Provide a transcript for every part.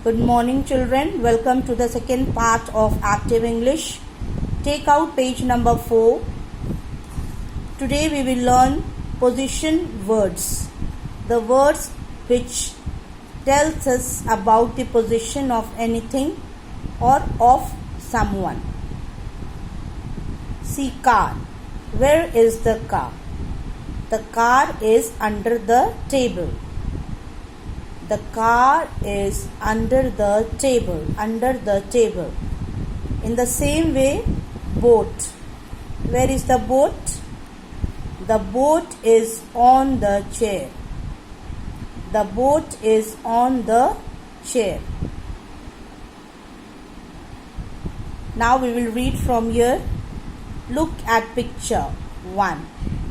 Good morning, children. Welcome to the second part of Active English. Take out page number 4. Today we will learn position words. The words which tells us about the position of anything or of someone. See, car. Where is the car? The car is under the table. The car is under the table. Under the table. In the same way, boat. Where is the boat? The boat is on the chair. The boat is on the chair. Now we will read from here. Look at picture 1.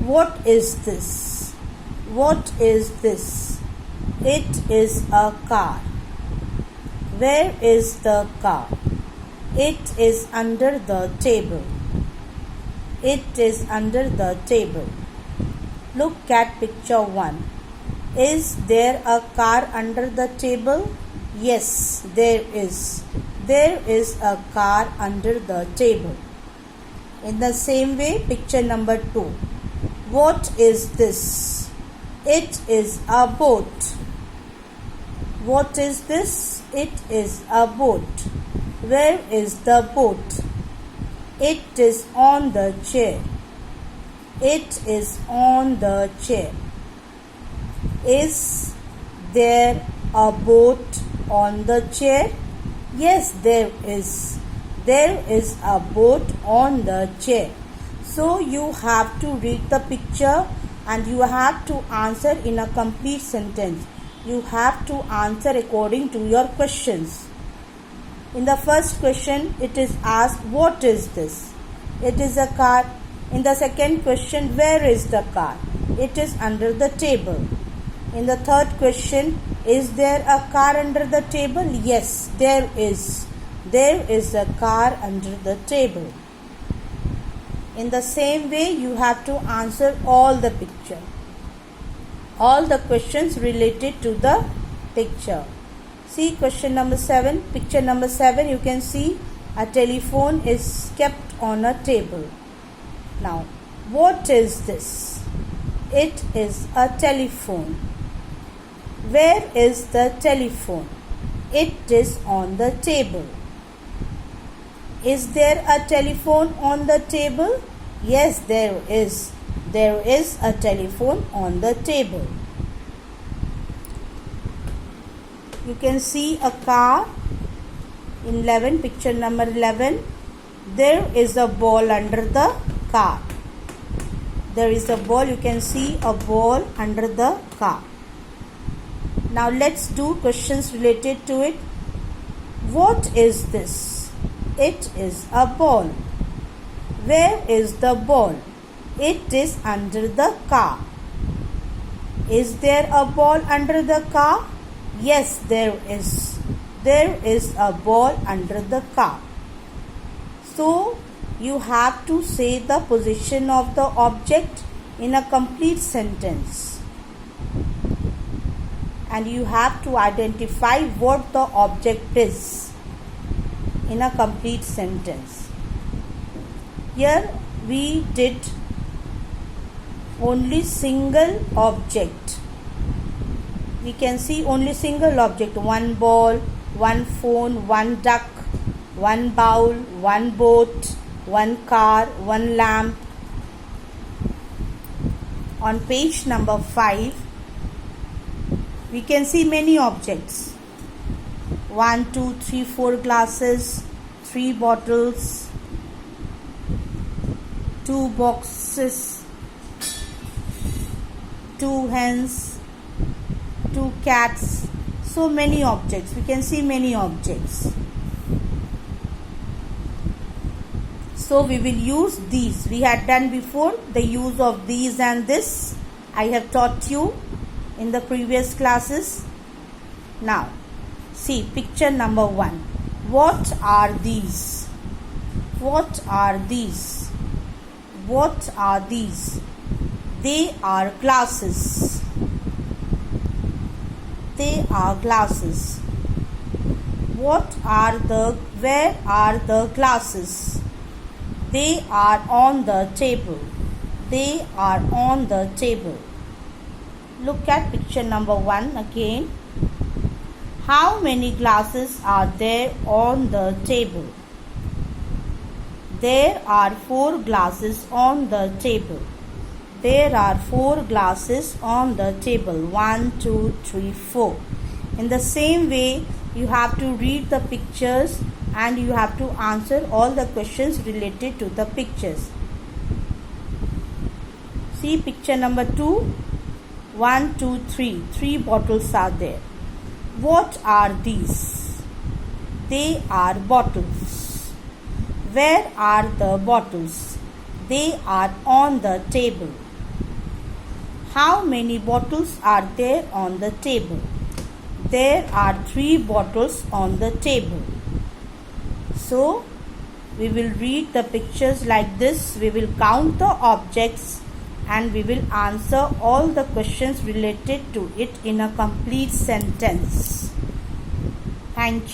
What is this? What is this? It is a car. Where is the car? It is under the table. It is under the table. Look at picture 1. Is there a car under the table? Yes, there is. There is a car under the table. In the same way, picture number 2. What is this? It is a boat. What is this? It is a boat. Where is the boat? It is on the chair. It is on the chair. Is there a boat on the chair? Yes, there is. There is a boat on the chair. So you have to read the picture and you have to answer in a complete sentence. You have to answer according to your questions. In the first question, it is asked, what is this? It is a car. In the second question, where is the car? It is under the table. In the third question, is there a car under the table? Yes, there is. There is a car under the table. In the same way, you have to answer all the picture. All the questions related to the picture. See question number 7. Picture number 7, you can see a telephone is kept on a table. Now, what is this? It is a telephone. Where is the telephone? It is on the table. Is there a telephone on the table? Yes, there is. There is a telephone on the table. You can see a car in picture number 11. There is a ball under the car. There is a ball. You can see a ball under the car. Now let's do questions related to it. What is this? It is a ball. Where is the ball? It is under the car. Is there a ball under the car? Yes, there is. There is a ball under the car. So, you have to say the position of the object in a complete sentence. And you have to identify what the object is in a complete sentence. Here we did only single object. We can see only single object. One ball, one phone, one duck, one bowl, one boat, one car, one lamp. On page number 5, we can see many objects. 1, 2, 3, 4 glasses, 3 bottles, 2 boxes, 2 hens, 2 cats. So many objects. We can see many objects. So we will use these. We had done before the use of these and this. I have taught you in the previous classes. Now, see picture number 1. What are these? What are these? What are these? They are glasses. They are glasses. Where are the glasses? They are on the table. They are on the table. Look at picture number 1 again. How many glasses are there on the table? There are 4 glasses on the table. There are 4 glasses on the table. 1, 2, 3, 4. In the same way, you have to read the pictures and you have to answer all the questions related to the pictures. See picture number 2. 1, 2, 3. 3 bottles are there. What are these? They are bottles. Where are the bottles? They are on the table. How many bottles are there on the table? There are 3 bottles on the table. So, we will read the pictures like this. We will count the objects and we will answer all the questions related to it in a complete sentence. Thank you.